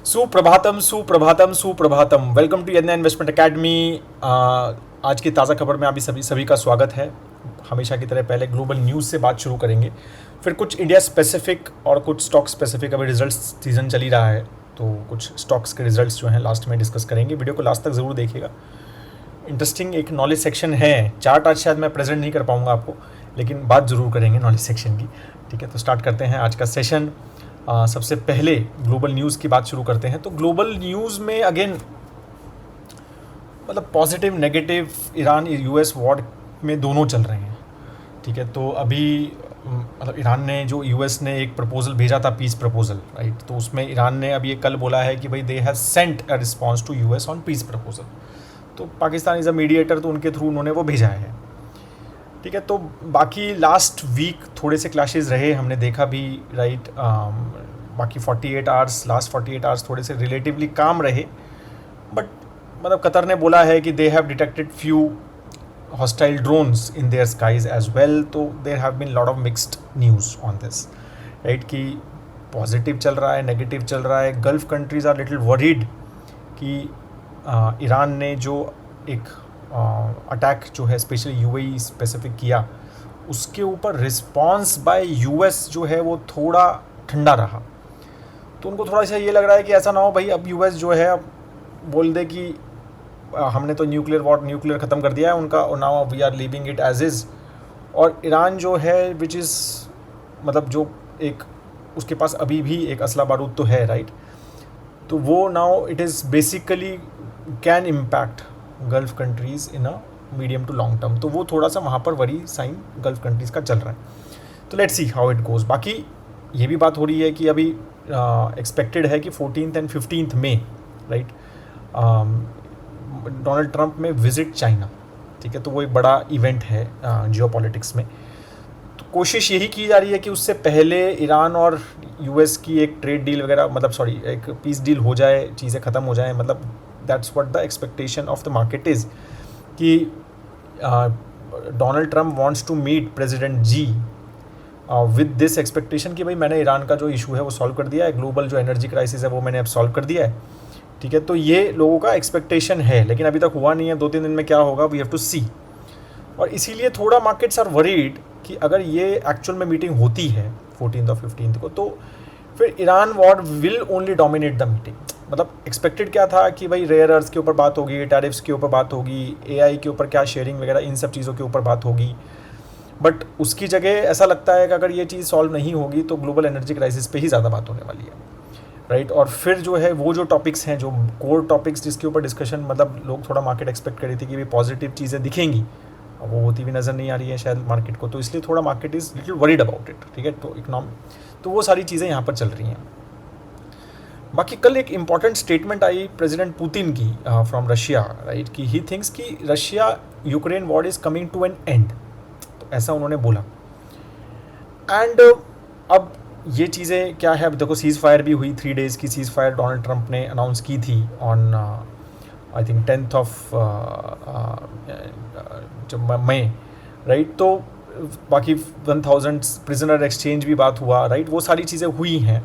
Suprabhatam Suprabhatam Suprabhatam. Welcome to यज्ञ investment academy. आज की ताज़ा खबर में आप सभी का स्वागत है। हमेशा की तरह पहले ग्लोबल न्यूज़ से बात शुरू करेंगे, फिर कुछ इंडिया स्पेसिफिक और कुछ स्टॉक स्पेसिफिक। अभी रिजल्ट्स सीज़न चल ही रहा है तो कुछ स्टॉक्स के रिजल्ट्स जो हैं लास्ट में डिस्कस करेंगे। वीडियो को लास्ट तक ज़रूर देखिएगा। इंटरेस्टिंग एक नॉलेज सेक्शन है। चार्ट आज शायद मैं प्रेजेंट नहीं कर पाऊँगा आपको, लेकिन बात ज़रूर करेंगे नॉलेज सेक्शन की। ठीक है, तो स्टार्ट करते हैं आज का सेशन। सबसे पहले ग्लोबल न्यूज़ की बात शुरू करते हैं। तो ग्लोबल न्यूज़ में अगेन मतलब positive negative Iran US war में दोनों चल रहे हैं। ठीक है, तो अभी मतलब ईरान ने जो यूएस ने एक प्रपोजल भेजा था, पीस प्रपोजल, राइट, तो उसमें ईरान ने अभी ये कल बोला है कि भाई they have sent a response to US on peace proposal. तो पाकिस्तान इज़ अ मीडिएटर, तो उनके थ्रू उन्होंने वो भेजा है। ठीक है, तो बाकी लास्ट वीक थोड़े से क्लैशेस रहे, हमने देखा भी, राइट। बाकी 48 आवर्स, लास्ट 48 आवर्स थोड़े से रिलेटिवली काम रहे, बट मतलब कतर ने बोला है कि they have detected few hostile drones in their skies as well. तो there have been lot of mixed news on this, right, कि पॉजिटिव चल रहा है, नेगेटिव चल रहा है। Gulf countries are little worried कि ईरान ने जो एक अटैक जो है स्पेशली यूएई स्पेसिफिक किया, उसके ऊपर रिस्पॉन्स बाय यूएस जो है वो थोड़ा ठंडा रहा। तो उनको थोड़ा सा ये लग रहा है कि ऐसा ना हो भाई अब यूएस जो है अब बोल दे कि हमने तो न्यूक्लियर ख़त्म कर दिया है उनका, और now we are leaving it as is. और ईरान जो है विच इज़ मतलब जो एक उसके पास अभी भी एक असला बारूद तो है, राइट, तो वो now it is basically can impact gulf countries in a medium to long term. तो वो थोड़ा सा वहाँ पर वरी साइन गल्फ कंट्रीज़ का चल रहा है। तो let's see how it goes. बाकी ये भी बात हो रही है कि अभी एक्सपेक्टेड है कि 14 और 15 मई, राइट, डोनाल्ड ट्रंप में विज़िट चाइना। ठीक है, तो वो एक बड़ा इवेंट है जियोपॉलिटिक्स में। तो कोशिश यही की जा रही है कि उससे पहले ईरान और यूएस की एक ट्रेड डील वगैरह, मतलब सॉरी, एक पीस डील हो जाए, चीज़ें ख़त्म हो जाए। मतलब that's what the expectation of the market is कि Donald Trump wants to meet President Xi with this expectation कि भाई मैंने ईरान का जो इशू है वो सॉल्व कर दिया है, ग्लोबल जो एनर्जी क्राइसिस है वो मैंने अब सॉल्व कर दिया है। ठीक है, तो ये लोगों का एक्सपेक्टेशन है, लेकिन अभी तक हुआ नहीं है। 2-3 दिन में क्या होगा वी हैव टू सी। और इसीलिए थोड़ा मार्केट्स आर वरीड कि अगर ये एक्चुअल में मीटिंग होती है 14 और 15 को, तो फिर Iran war will only dominate the meeting. मतलब एक्सपेक्टेड क्या था कि भाई रेयर अर्थ के ऊपर बात होगी, टैरिफ्स के ऊपर बात होगी, एआई के ऊपर क्या शेयरिंग वगैरह, इन सब चीज़ों के ऊपर बात होगी। बट उसकी जगह ऐसा लगता है कि अगर ये चीज़ सॉल्व नहीं होगी तो ग्लोबल एनर्जी क्राइसिस पे ही ज़्यादा बात होने वाली है, राइट। और फिर जो है वो जो टॉपिक्स हैं, जो कोर टॉपिक्स जिसके ऊपर डिस्कशन मतलब लोग थोड़ा मार्केट एक्सपेक्ट कर रही थी कि भाई पॉजिटिव चीज़ें दिखेंगी, अब वो होती भी नज़र नहीं आ रही है शायद मार्केट को। तो इसलिए थोड़ा market is little worried about it. ठीक है, तो तो वो सारी चीज़ें यहाँ पर चल रही हैं। बाकी कल एक इम्पॉर्टेंट स्टेटमेंट आई प्रेसिडेंट पुतिन की फ्रॉम रशिया, राइट, कि ही थिंक्स कि Russia Ukraine war is coming to an end. तो ऐसा उन्होंने बोला। एंड अब ये चीज़ें क्या है, अब देखो सीज़ फायर भी हुई, 3 डेज़ की सीज़ फायर डोनाल्ड ट्रंप ने अनाउंस की थी on I think 10 May, right. तो बाकी 1000 प्रिजनर एक्सचेंज भी बात हुआ, राइट, वो सारी चीज़ें हुई हैं।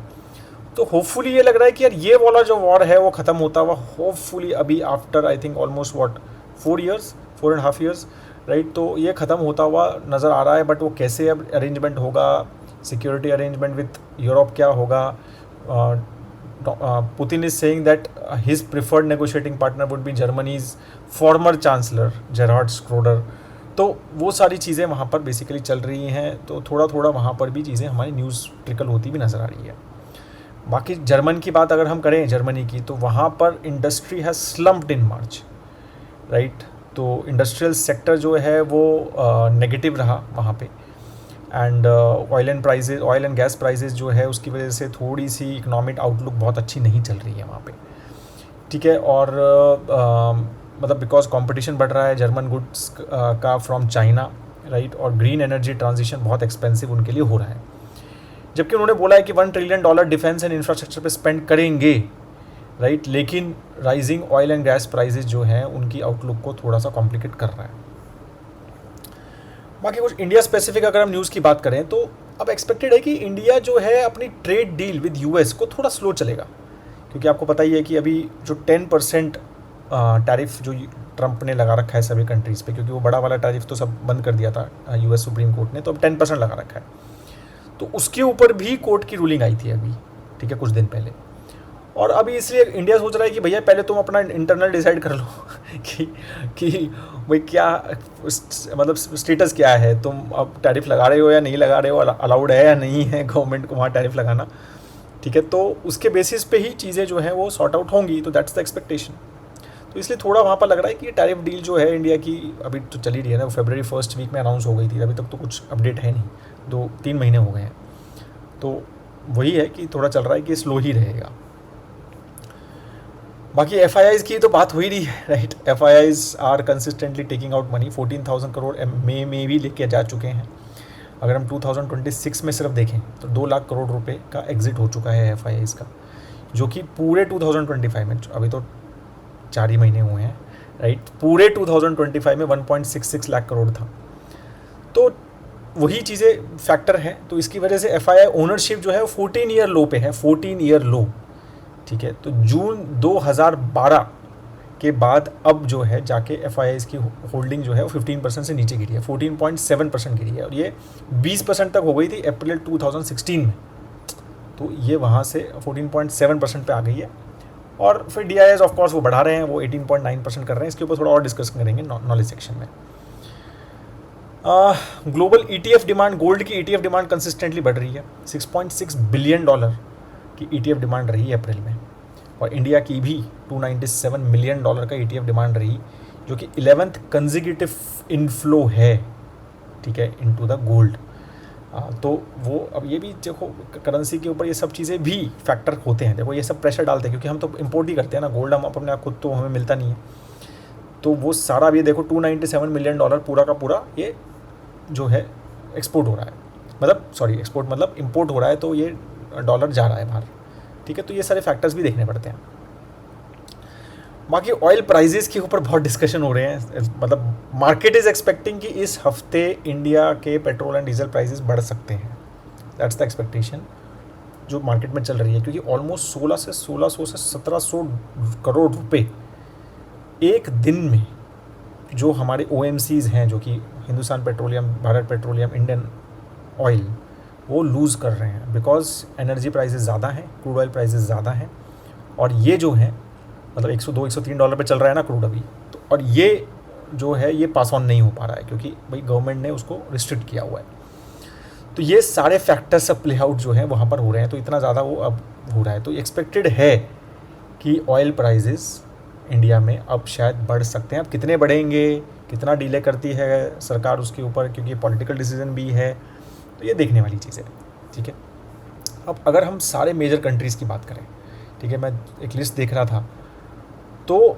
तो होपफुली ये लग रहा है कि यार ये वाला जो वॉर है वो ख़त्म होता हुआ होपफुली अभी after I think almost 4.5 years, right, तो ये ख़त्म होता हुआ नज़र आ रहा है। बट वो कैसे अब अरेंजमेंट होगा, सिक्योरिटी अरेंजमेंट विथ यूरोप क्या होगा। Putin is saying that his preferred negotiating partner would be Germany's former chancellor Gerhard Schroeder. तो वो सारी चीज़ें वहाँ पर बेसिकली चल रही हैं। तो थोड़ा थोड़ा वहाँ पर भी चीज़ें हमारी न्यूज़ ट्रिकल होती भी नज़र आ रही है। बाकी जर्मन की बात अगर हम करें, जर्मनी की, तो वहाँ पर industry has slumped in March, right. तो इंडस्ट्रियल सेक्टर जो है वो नेगेटिव रहा वहाँ पे। And oil and gas prices जो है उसकी वजह से थोड़ी सी इकोनॉमिक आउटलुक बहुत अच्छी नहीं चल रही है वहाँ पे। ठीक है, और मतलब बिकॉज कंपटीशन बढ़ रहा है जर्मन गुड्स का फ्रॉम चाइना, राइट, और ग्रीन एनर्जी ट्रांजिशन बहुत एक्सपेंसिव उनके लिए हो रहा है। जबकि उन्होंने बोला है कि $1 ट्रिलियन डिफेंस एंड इंफ्रास्ट्रक्चर पे स्पेंड करेंगे, राइट, लेकिन rising oil and gas prices जो हैं उनकी आउटलुक को थोड़ा सा कॉम्प्लिकेट कर रहा है। बाकी कुछ इंडिया स्पेसिफिक अगर हम न्यूज़ की बात करें तो अब एक्सपेक्टेड है कि इंडिया जो है अपनी ट्रेड डील विद यूएस को थोड़ा स्लो चलेगा, क्योंकि आपको पता ही है कि अभी जो 10% टैरिफ जो ट्रंप ने लगा रखा है सभी कंट्रीज़ पे, क्योंकि वो बड़ा वाला टैरिफ तो सब बंद कर दिया था यूएस सुप्रीम कोर्ट ने, तो अब 10% लगा रखा है। तो उसके ऊपर भी कोर्ट की रूलिंग आई थी अभी, ठीक है, कुछ दिन पहले। और अभी इसलिए इंडिया सोच रहा है कि भैया पहले तुम अपना इंटरनल डिसाइड कर लो कि भाई क्या मतलब स्टेटस क्या है, तुम अब टैरिफ लगा रहे हो या नहीं लगा रहे हो, अलाउड है या नहीं है गवर्नमेंट को वहाँ टैरिफ लगाना, ठीक है। तो उसके बेसिस पे ही चीज़ें जो हैं वो सॉर्ट आउट होंगी, तो दैट्स द एक्सपेक्टेशन। तो इसलिए थोड़ा वहाँ पर लग रहा है कि टैरिफ डील जो है इंडिया की अभी तो चली रही है ना, वो फरवरी फर्स्ट वीक में अनाउंस हो गई थी, अभी तक तो कुछ अपडेट है नहीं, 2-3 महीने हो गए हैं। तो वही है कि थोड़ा चल रहा है कि स्लो ही रहेगा। बाकी FIIs की तो बात हो ही रही है, right. FIIs are consistently taking out money, 14,000 crore मई में भी लेके जा चुके हैं। अगर हम 2026 में सिर्फ देखें तो 2 लाख करोड़ रुपए का एग्जिट हो चुका है FIIs का, जो कि पूरे 2025 में, अभी तो 4 ही महीने हुए हैं, राइट, पूरे 2025 में 1.66 लाख करोड़ था। तो वही चीज़ें फैक्टर हैं। तो इसकी वजह से FII ओनरशिप जो है 14 ईयर लो पे है, 14 ईयर लो, ठीक है। तो जून 2012 के बाद अब जो है जाके FIIs की होल्डिंग जो है वो 15% से नीचे गिरी है, 14.7% गिरी है, और ये 20% तक हो गई थी अप्रैल 2016 में। तो ये वहाँ से 14.7% पे आ गई है। और फिर DIIs ऑफ कोर्स वो बढ़ा रहे हैं, वो 18.9% कर रहे हैं। इसके ऊपर थोड़ा और डिस्कस करेंगे नॉलेज सेक्शन में। ग्लोबल ETF डिमांड, गोल्ड की ETF डिमांड कंसिस्टेंटली बढ़ रही है, $6.6 बिलियन की ETF डिमांड रही है अप्रैल में। और इंडिया की भी $297 मिलियन का ETF डिमांड रही, जो कि 11th कंसेक्यूटिव इनफ्लो है, ठीक है, इनटू द गोल्ड। तो वो अब ये भी देखो, करेंसी के ऊपर ये सब चीज़ें भी फैक्टर होते हैं। देखो ये सब प्रेशर डालते हैं, क्योंकि हम तो इम्पोर्ट ही करते हैं ना गोल्ड, हम अपने आप खुद तो हमें मिलता नहीं है। तो वो सारा भी देखो $297 मिलियन पूरा का पूरा ये जो है एक्सपोर्ट हो रहा है, मतलब सॉरी एक्सपोर्ट मतलब इम्पोर्ट हो रहा है, तो ये डॉलर जा रहा है बाहर, ठीक है। तो ये सारे फैक्टर्स भी देखने पड़ते हैं। बाकी ऑयल प्राइजेस के ऊपर बहुत डिस्कशन हो रहे हैं, मतलब मार्केट इज़ एक्सपेक्टिंग कि इस हफ्ते इंडिया के पेट्रोल एंड डीजल प्राइसेस बढ़ सकते हैं। दैट्स द एक्सपेक्टेशन जो मार्केट में चल रही है, क्योंकि ऑलमोस्ट 1600 से 1700 करोड़ रुपए एक दिन में जो हमारे OMCs हैं, जो कि Hindustan petroleum, Bharat petroleum, Indian oil, वो लूज़ कर रहे हैं, बिकॉज एनर्जी प्राइसेस ज़्यादा हैं, क्रूड ऑयल प्राइसेस ज़्यादा हैं, और ये जो है मतलब $102-103 पे चल रहा है ना क्रूड अभी, तो और ये जो है ये पास ऑन नहीं हो पा रहा है, क्योंकि भाई गवर्नमेंट ने उसको रिस्ट्रिक्ट किया हुआ है। तो ये सारे फैक्टर्स सब प्ले आउट जो हैं वहाँ पर हो रहे हैं, तो इतना ज़्यादा वो अब हो रहा है। तो एक्सपेक्टेड है कि ऑयल प्राइजेस इंडिया में अब शायद बढ़ सकते हैं। अब कितने बढ़ेंगे, कितना डिले करती है सरकार उसके ऊपर, क्योंकि पॉलिटिकल डिसीजन भी है, तो ये देखने वाली चीज़ है, ठीक है। अब अगर हम सारे मेजर कंट्रीज़ की बात करें, ठीक है, मैं एक लिस्ट देख रहा था, तो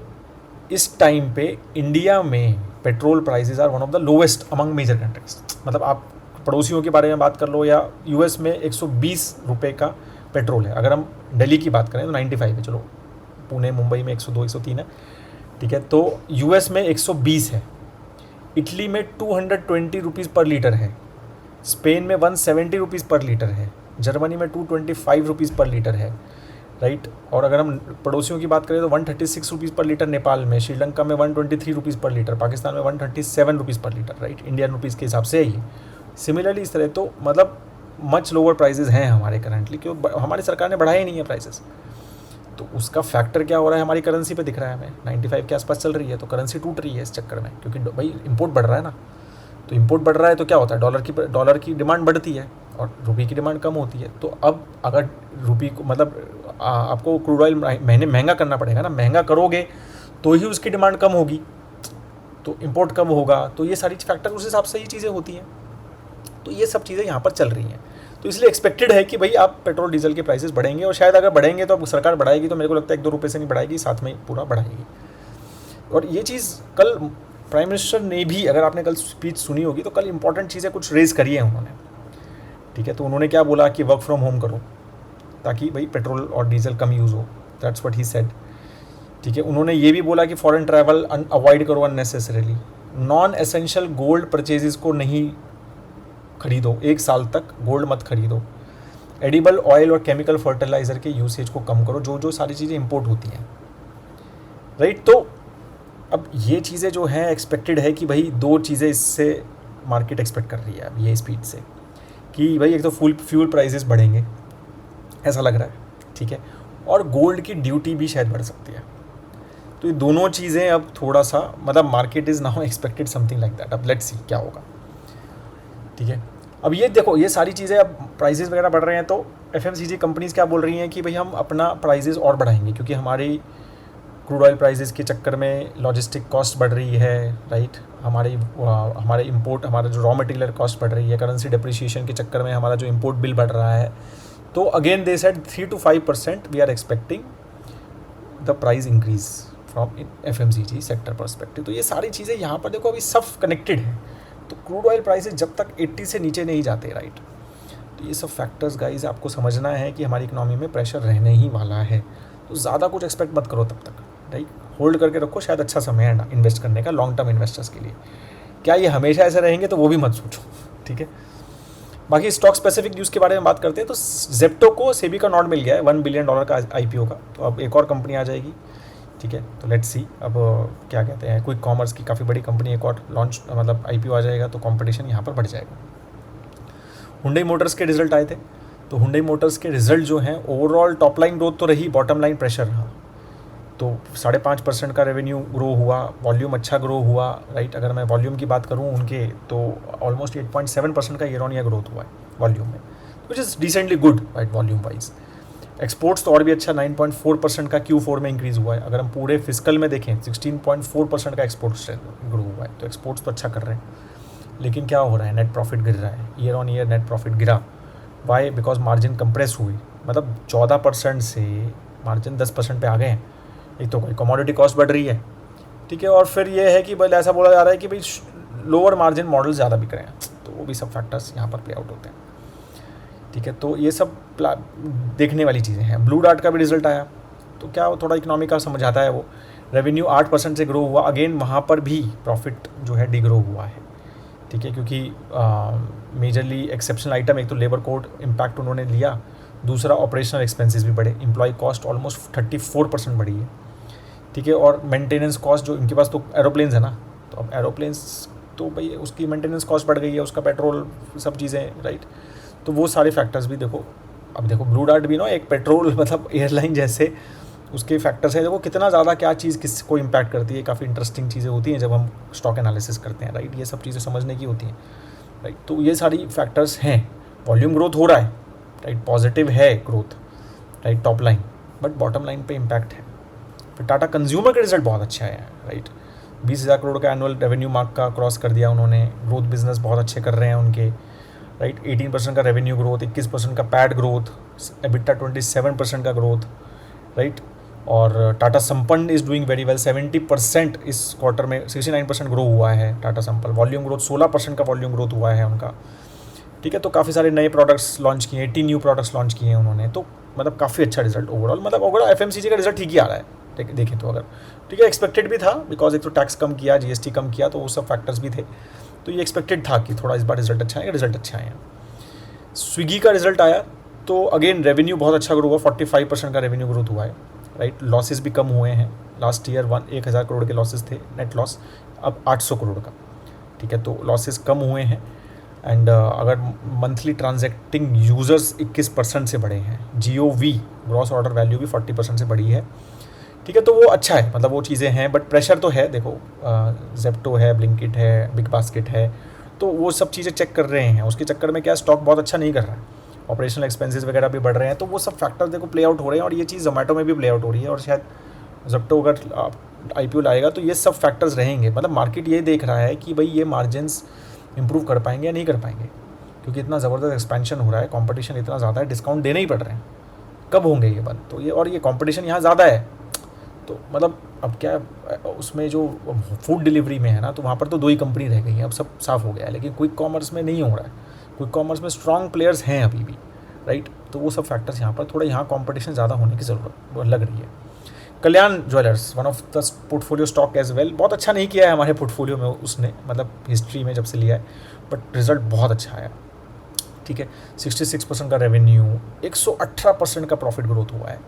इस टाइम पे इंडिया में petrol prices are one of the lowest among major countries. मतलब आप पड़ोसियों के बारे में बात कर लो, या US में 120 रुपये का पेट्रोल है। अगर हम दिल्ली की बात करें तो 95 है, चलो पुणे मुंबई में 102-103 है, ठीक है। तो US में 120 है, इटली में 220 रुपीज़ पर लीटर है, स्पेन में 170 रुपीज़ पर लीटर है, जर्मनी में 225 रुपीज़ पर लीटर है, राइट। और अगर हम पड़ोसियों की बात करें तो 136 रुपीज़ पर लीटर नेपाल में, श्रीलंका में 123 रुपीज़ पर लीटर, पाकिस्तान में 137 रुपीज़ पर लीटर, राइट, इंडियन रुपीज़ के हिसाब से है ये। सिमिलरली इस तरह तो मतलब मच लोअर प्राइजेज़ हैं हमारे करंटली, क्यों हमारी सरकार ने बढ़ाए नहीं है प्राइसेस। तो उसका फैक्टर क्या हो रहा है, हमारी करेंसी पे दिख रहा है हमें, 95 के आसपास चल रही है, तो करेंसी टूट रही है इस चक्कर में, क्योंकि भाई इंपोर्ट बढ़ रहा है ना। तो इंपोर्ट बढ़ रहा है तो क्या होता है, डॉलर की डिमांड बढ़ती है और रुपये की डिमांड कम होती है। तो अब अगर रुपये को मतलब आपको क्रूड ऑयल महंगा करना पड़ेगा ना, महंगा करोगे तो ही उसकी डिमांड कम होगी, तो इंपोर्ट कम होगा। तो ये सारी फैक्टर उस हिसाब से ही चीज़ें होती हैं। तो ये सब चीज़ें यहाँ पर चल रही हैं। तो इसलिए एक्सपेक्टेड है कि भाई आप पेट्रोल डीजल के प्राइसेस बढ़ेंगे, और शायद अगर बढ़ेंगे तो अब सरकार बढ़ाएगी, तो मेरे को लगता है 1-2 रुपये से नहीं बढ़ाएगी, साथ में पूरा बढ़ाएगी। और ये चीज़ कल प्राइम मिनिस्टर ने भी, अगर आपने कल स्पीच सुनी होगी, तो कल इंपॉर्टेंट चीज़ें कुछ रेज़ करी है उन्होंने, ठीक है। तो उन्होंने क्या बोला कि वर्क फ्रॉम होम करो, ताकि भाई पेट्रोल और डीजल कम यूज़ हो, दैट्स व्हाट ही सेड, ठीक है। उन्होंने ये भी बोला कि फॉरेन ट्रैवल अवॉइड करो unnecessarily, non essential gold purchases को नहीं खरीदो, 1 साल तक गोल्ड मत खरीदो, एडिबल ऑयल और केमिकल फर्टिलाइज़र के यूसेज को कम करो, जो जो सारी चीज़ें इंपोर्ट होती हैं, राइट। तो अब ये चीज़ें जो हैं एक्सपेक्टेड है कि भाई दो चीज़ें इससे मार्केट एक्सपेक्ट कर रही है अब ये स्पीड से, कि भाई एक तो फ्यूल प्राइसेस बढ़ेंगे ऐसा लग रहा है, ठीक है, और गोल्ड की ड्यूटी भी शायद बढ़ सकती है। तो ये दोनों चीज़ें अब थोड़ा सा मतलब market is now expected something like that. अब लेट्स सी क्या होगा, ठीक है। अब ये देखो ये सारी चीज़ें अब प्राइजेज़ वगैरह बढ़ रहे हैं तो एफएमसीजी कंपनीज़ क्या बोल रही हैं कि भाई हम अपना प्राइजेज़ और बढ़ाएंगे, क्योंकि हमारी क्रूड ऑयल प्राइजेज़ के चक्कर में लॉजिस्टिक कॉस्ट बढ़ रही है, राइट। हमारे इंपोर्ट, हमारा जो रॉ मटेरियल कॉस्ट बढ़ रही है, करेंसी डिप्रिसिएशन के चक्कर में हमारा जो इंपोर्ट बिल बढ़ रहा है। तो again they said 3 to 5% we are expecting the price increase from FMCG sector perspective. तो ये सारी चीज़ें यहाँ पर देखो अभी सब कनेक्टेड है। तो क्रूड ऑयल प्राइसेस जब तक 80 से नीचे नहीं जाते, राइट, तो ये सब फैक्टर्स गाइज आपको समझना है कि हमारी इकोनॉमी में प्रेशर रहने ही वाला है। तो ज़्यादा कुछ एक्सपेक्ट मत करो तब तक, राइट। होल्ड करके रखो, शायद अच्छा समय है इन्वेस्ट करने का लॉन्ग टर्म इन्वेस्टर्स के लिए। क्या ये हमेशा ऐसे रहेंगे तो वो भी मत सोचो, ठीक है। बाकी स्टॉक स्पेसिफिक न्यूज़ के बारे में बात करते हैं तो जेप्टो को सेबी का नॉट मिल गया है $1 बिलियन का IPO का। तो अब एक और कंपनी आ जाएगी, ठीक है। तो लेट्स सी अब क्या कहते हैं, क्विक कॉमर्स की काफ़ी बड़ी कंपनी एक और लॉन्च मतलब IPO आ जाएगा तो कंपटीशन यहाँ पर बढ़ जाएगा। हुंडई मोटर्स के रिजल्ट आए थे, तो हुंडई मोटर्स के रिजल्ट जो हैं ओवरऑल टॉप लाइन ग्रोथ तो रही, बॉटम लाइन प्रेशर रहा। तो 5.5% का रेवेन्यू ग्रो हुआ, वॉल्यूम अच्छा ग्रो हुआ, राइट। अगर मैं वॉल्यूम की बात करूँ उनके तो ऑलमोस्ट 8.7% का ईयर ऑन ईयर ग्रोथ हुआ है वॉल्यूम में, which is decently good, right, volume wise. Exports तो और भी अच्छा 9.4% का Q4 में इंक्रीज़ हुआ है। अगर हम पूरे फिजिकल में देखें 16.4% का एक्सपोर्ट्स ग्रो हुआ है। तो एक्सपोर्ट्स तो अच्छा कर रहे हैं, लेकिन क्या हो रहा है, नेट प्रॉफिट गिर रहा है, year on year net profit गिरा। वाई? बिकॉज मार्जिन कंप्रेस हुई, मतलब 14% से मार्जिन 10% पे आ गए हैं। एक तो कोई कमोडिटी कॉस्ट बढ़ रही है, ठीक है, और फिर ये है कि भाई ऐसा बोला जा रहा है कि भाई लोअर मार्जिन मॉडल ज़्यादा बिक रहे हैं। तो वो भी सब फैक्टर्स यहाँ पर प्ले आउट होते हैं, ठीक है। तो ये सब देखने वाली चीज़ें हैं। ब्लू डार्ट का भी रिजल्ट आया तो क्या वो थोड़ा इकोनॉमी का समझ आता है। वो रेवेन्यू 8% से ग्रो हुआ, अगेन वहाँ पर भी प्रॉफिट जो है डिग्रो हुआ है, ठीक है, क्योंकि मेजरली एक्सेप्शनल आइटम एक तो लेबर कोड इम्पैक्ट उन्होंने लिया, दूसरा ऑपरेशनल एक्सपेंसेस भी बढ़े, एम्प्लॉय कॉस्ट ऑलमोस्ट 34% बढ़ी है, ठीक है, और मेंटेनेंस कॉस्ट जो इनके पास तो एरोप्लेन्स है ना, तो अब एरोप्लेन्स तो भाई उसकी मेंटेनेंस कॉस्ट बढ़ गई है, उसका पेट्रोल सब चीज़ें, राइट। तो वो सारे फैक्टर्स भी देखो। अब देखो ब्लू डार्ट भी ना एक पेट्रोल मतलब एयरलाइन जैसे उसके फैक्टर्स है, देखो कितना ज़्यादा क्या चीज़ किस को इम्पैक्ट करती है। काफ़ी इंटरेस्टिंग चीज़ें होती हैं जब हम स्टॉक एनालिसिस करते हैं, राइट। ये सब चीज़ें समझने की होती हैं, राइट। तो ये सारी फैक्टर्स हैं। वॉल्यूम ग्रोथ हो रहा है, राइट, पॉजिटिव है growth, right, top line, but bottom line पे इम्पैक्ट है। फिर टाटा कंज्यूमर का रिजल्ट बहुत अच्छा है, राइट। 20,000 करोड़ का एनुअल रेवेन्यू मार्क का क्रॉस कर दिया उन्होंने। ग्रोथ बिजनेस बहुत अच्छे कर रहे हैं उनके, राइट। 18% का रेवेन्यू ग्रोथ, 21% का पैट ग्रोथ, एबिटा 27% का ग्रोथ, राइट। और टाटा संपन्न इज़ डूइंग वेरी वेल, 70% इस क्वार्टर में, 69% ग्रो हुआ है टाटा संपन्न। वॉल्यूम ग्रोथ 16% का वॉल्यूम ग्रोथ हुआ है उनका, ठीक है। तो काफ़ी सारे नए प्रोडक्ट्स लॉन्च किए, 18 न्यू प्रोडक्ट्स लॉन्च किए हैं उन्होंने। तो मतलब काफ़ी अच्छा रिजल्ट ओवरऑल, मतलब ओवरऑल एफएमसीजी का रिजल्ट ठीक ही आ रहा है, देखें तो। अगर ठीक है, एक्सपेक्टेड भी था, बिकॉज एक तो टैक्स कम किया, GST कम किया, तो वो सब फैक्टर्स भी थे। तो ये एक्सपेक्टेड था कि थोड़ा इस बार रिजल्ट अच्छा आएगा, रिजल्ट अच्छा आया। स्विगी का रिजल्ट आया तो अगेन रेवेन्यू बहुत अच्छा ग्रो हुआ, 45% का रेवेन्यू ग्रोथ हुआ है, राइट। लॉसेस भी कम हुए हैं, लास्ट ईयर 1,000 करोड़ के लॉसेस थे नेट लॉस, अब 800 करोड़ का, ठीक है। तो लॉसेस कम हुए हैं। एंड अगर मंथली ट्रांजैक्टिंग यूज़र्स 21% से बढ़े हैं, GOV ग्रॉस ऑर्डर वैल्यू भी 40% से बढ़ी है, ठीक है। तो वो अच्छा है, मतलब वो चीज़ें हैं, बट प्रेशर तो है। देखो जेप्टो है, ब्लिंकिट है, बिग बास्केट है, तो वो सब चीज़ें चेक कर रहे हैं। उसके चक्कर में क्या स्टॉक बहुत अच्छा नहीं कर रहा है, ऑपरेशनल एक्सपेंसेस वगैरह भी बढ़ रहे हैं। तो वो सब फैक्टर्स देखो प्ले आउट हो रहे हैं, और ये चीज़ जोमेटो में भी प्ले आउट हो रही है, और शायद जेप्टो अगर IPO लाएगा तो ये सब फैक्टर्स रहेंगे। मतलब मार्केट ये देख रहा है कि भाई ये मार्जिन्स इंप्रूव कर पाएंगे या नहीं कर पाएंगे, क्योंकि इतना ज़बरदस्त एक्सपेंशन हो रहा है, कंपटीशन इतना ज़्यादा है, डिस्काउंट देने ही पड़ रहे हैं। कब होंगे ये बंद? तो ये, और ये कंपटीशन यहाँ ज़्यादा है, तो मतलब अब क्या उसमें जो फूड डिलीवरी में है ना, तो वहाँ पर तो 2 ही कंपनी रह गई हैं, अब सब साफ़ हो गया है। लेकिन क्विक कॉमर्स में नहीं हो रहा है, क्विक कॉमर्स में स्ट्रॉन्ग प्लेयर्स हैं अभी भी, राइट। तो वो सब फैक्टर्स यहाँ पर थोड़ा, यहाँ कंपटीशन ज़्यादा होने की ज़रूरत लग रही है। Kalyan jewellers, one of the portfolio stock as well, बहुत अच्छा नहीं किया है हमारे पोर्टफोलियो में उसने, मतलब हिस्ट्री में जब से लिया है, बट रिजल्ट बहुत अच्छा आया। ठीक है, 66% का रेवेन्यू, 118% का प्रॉफिट ग्रोथ हुआ है,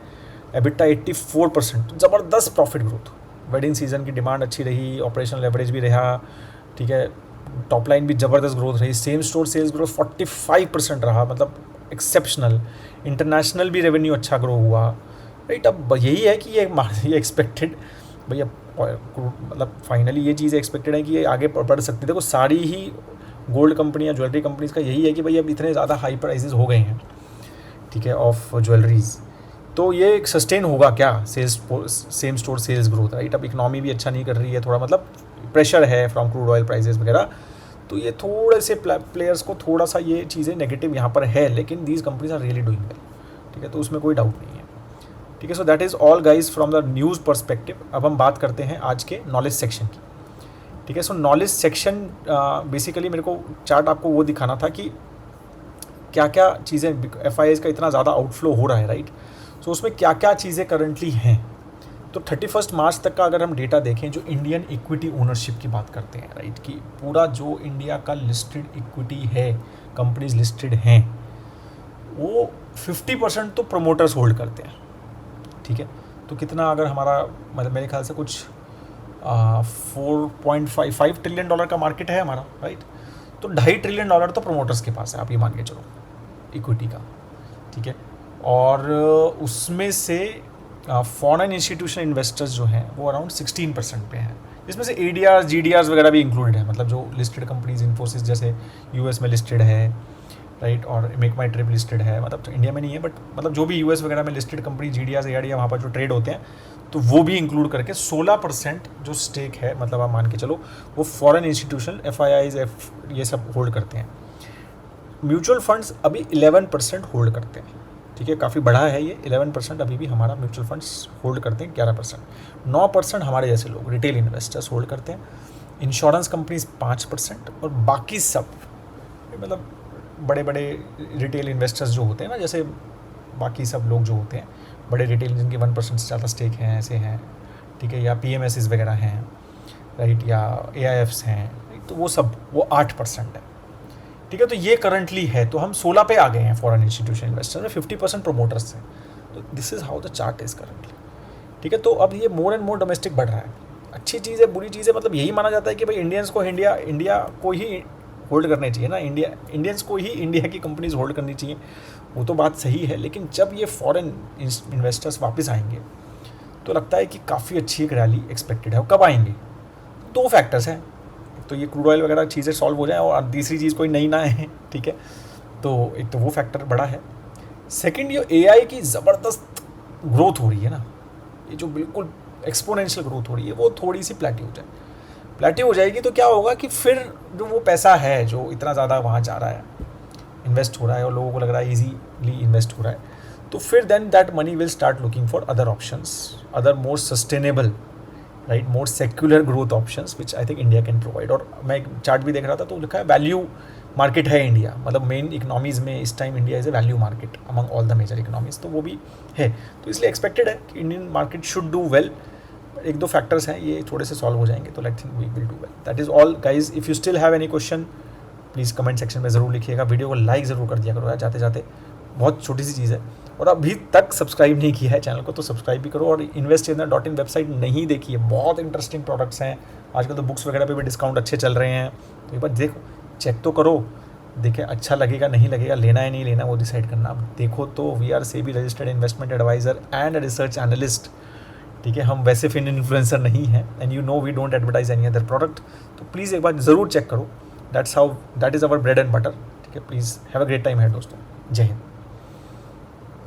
एबिटा 84%, ज़बरदस्त प्रॉफिट ग्रोथ। वेडिंग सीजन की डिमांड अच्छी रही, ऑपरेशनल लेवरेज भी रहा, ठीक है, टॉप लाइन भी ज़बरदस्त ग्रोथ रही, सेम स्टोर सेल्स ग्रोथ 45% रहा, मतलब एक्सेप्शनल। इंटरनेशनल भी रेवेन्यू अच्छा ग्रो हुआ, राइट। अब यही है कि ये एक्सपेक्टेड भैया, मतलब फाइनली ये चीज़ एक्सपेक्टेड है कि ये आगे बढ़ सकती है। देखो सारी ही गोल्ड कंपनियाँ, ज्वेलरी कंपनीज़ का यही है कि भाई अब इतने ज़्यादा हाई प्राइसेस हो गए हैं, ठीक है, ऑफ ज्वेलरीज, तो ये एक सस्टेन होगा क्या same store sales growth, right. अब इकनॉमी भी अच्छा नहीं कर रही है, थोड़ा मतलब प्रेशर है फ्रॉम क्रूड ऑयल प्राइसेस वगैरह, तो ये थोड़े से प्लेयर्स को थोड़ा सा ये चीज़ें नेगेटिव यहाँ पर है, लेकिन these companies are really doing well, ठीक है, तो उसमें कोई डाउट नहीं है, ठीक है। So that is all guys from the news perspective. अब हम बात करते हैं आज के नॉलेज सेक्शन की, ठीक है। सो नॉलेज सेक्शन बेसिकली मेरे को चार्ट आपको वो दिखाना था कि क्या क्या चीज़ें, FIIs का इतना ज़्यादा आउटफ्लो हो रहा है, राइट। सो उसमें क्या क्या चीज़ें करंटली हैं। तो 31 मार्च तक का अगर हम डेटा देखें, जो इंडियन इक्विटी ओनरशिप की बात करते हैं, राइट, कि पूरा जो इंडिया का लिस्टेड इक्विटी है, कंपनीज लिस्टेड हैं, वो 50% तो प्रमोटर्स होल्ड करते हैं, ठीक है। तो कितना, अगर हमारा मतलब मेरे ख्याल से कुछ 4.55 ट्रिलियन डॉलर का मार्केट है हमारा, राइट, तो $2.5 ट्रिलियन तो प्रमोटर्स के पास है, आप ये मान के चलो इक्विटी का, ठीक है। और उसमें से फॉरेन इंस्टीट्यूशनल इन्वेस्टर्स जो हैं वो अराउंड 16% पे हैं, जिसमें से ADRs GDRs वगैरह भी इंक्लूडेड है, मतलब जो लिस्टेड कंपनीज, इन्फोसिस जैसे US में लिस्टेड है, राइट, और मेक माई ट्रिप लिस्टेड है, मतलब तो इंडिया में नहीं है, बट मतलब जो भी US वगैरह में लिस्टेड कंपनी GDRs ADR वहाँ पर जो ट्रेड होते हैं, तो वो भी इंक्लूड करके 16% जो स्टेक है, मतलब आप मान के चलो वो फॉरेन इंस्टीट्यूशनल FIIs ये सब होल्ड करते हैं। म्यूचुअल फंड्स अभी 11% होल्ड करते हैं, ठीक है, काफ़ी बड़ा है ये 11%, अभी भी हमारा म्यूचुअल फंड्स होल्ड करते हैं 11%, 9% हमारे जैसे लोग रिटेल इन्वेस्टर्स होल्ड करते हैं, इंश्योरेंस कंपनीज 5%, और बाकी सब मतलब बड़े बड़े रिटेल इन्वेस्टर्स जो होते हैं ना, जैसे बाकी सब लोग जो होते हैं बड़े रिटेल, जिनके 1% से ज़्यादा स्टेक हैं, ऐसे हैं, ठीक है, या PMSs वगैरह हैं, राइट, या AIFs हैं, तो वो सब वो 8% है, ठीक है। तो ये करंटली है, तो हम 16 पे आ गए हैं फॉरेन इंस्टीट्यूशनल इन्वेस्टर में, 50% प्रोमोटर्स हैं, तो this is how the chart is currently, ठीक है। तो अब ये मोर एंड मोर डोमेस्टिक बढ़ रहा है, अच्छी चीज़ है, बुरी चीज़ है, मतलब यही माना जाता है कि भाई इंडियंस को इंडिया को ही होल्ड करने चाहिए ना, इंडियंस को ही इंडिया की कंपनीज होल्ड करनी चाहिए, वो तो बात सही है, लेकिन जब ये फॉरेन इन्वेस्टर्स वापस आएंगे तो लगता है कि काफ़ी अच्छी एक रैली एक्सपेक्टेड है। कब आएंगे? 2 फैक्टर्स हैं, तो ये क्रूड ऑयल वगैरह चीज़ें सॉल्व हो जाएं, और तीसरी चीज़ कोई नई ना है, ठीक है, तो एक तो वो फैक्टर बड़ा है। सेकंड, ये AI की ज़बरदस्त ग्रोथ हो रही है ना, ये जो बिल्कुल एक्सपोनेंशियल ग्रोथ हो रही है, वो थोड़ी सी प्लेटी हो जाएगी, तो क्या होगा कि फिर जो वो पैसा है जो इतना ज़्यादा वहाँ जा रहा है, इन्वेस्ट हो रहा है, और लोगों को लग रहा है ईजीली इन्वेस्ट हो रहा है, तो फिर then that money will start looking for other options, other more sustainable, right, more secular growth options which I think India can provide. और मैं एक चार्ट भी देख रहा था, तो लिखा है वैल्यू मार्केट है इंडिया, मतलब मेन इकनॉमीज़ में इस time India is a value market among all the major economies, तो वो भी है, तो इसलिए एक्सपेक्टेड है कि Indian market should do well. 1-2 factors हैं, ये थोड़े से सॉल्व हो जाएंगे, तो let think we will do well. That is all guys. If you still have any question, please comment section में ज़रूर लिखिएगा, वीडियो को लाइक ज़रूर कर दिया करो यार, जाते जाते, बहुत छोटी सी चीज़ है, और अभी तक सब्सक्राइब नहीं किया है चैनल को तो सब्सक्राइब भी करो, और investinner.in वेबसाइट नहीं देखी है, बहुत इंटरेस्टिंग प्रोडक्ट्स हैं, आजकल तो बुक्स वगैरह पे भी डिस्काउंट अच्छे चल रहे हैं, तो एक बार देखो, चेक तो करो, देखें अच्छा लगेगा नहीं लगेगा, लेना है नहीं लेना वो डिसाइड करना। अब देखो तो we are SEBI registered investment advisor and research analyst, ठीक है, हम वैसे फिन इन्फ्लुएंसर नहीं हैं, and you know we don't advertise any other product, तो प्लीज़ एक बार ज़रूर चेक करो, that is our bread and butter, ठीक है। Please have a great time है दोस्तों, जय हिंद।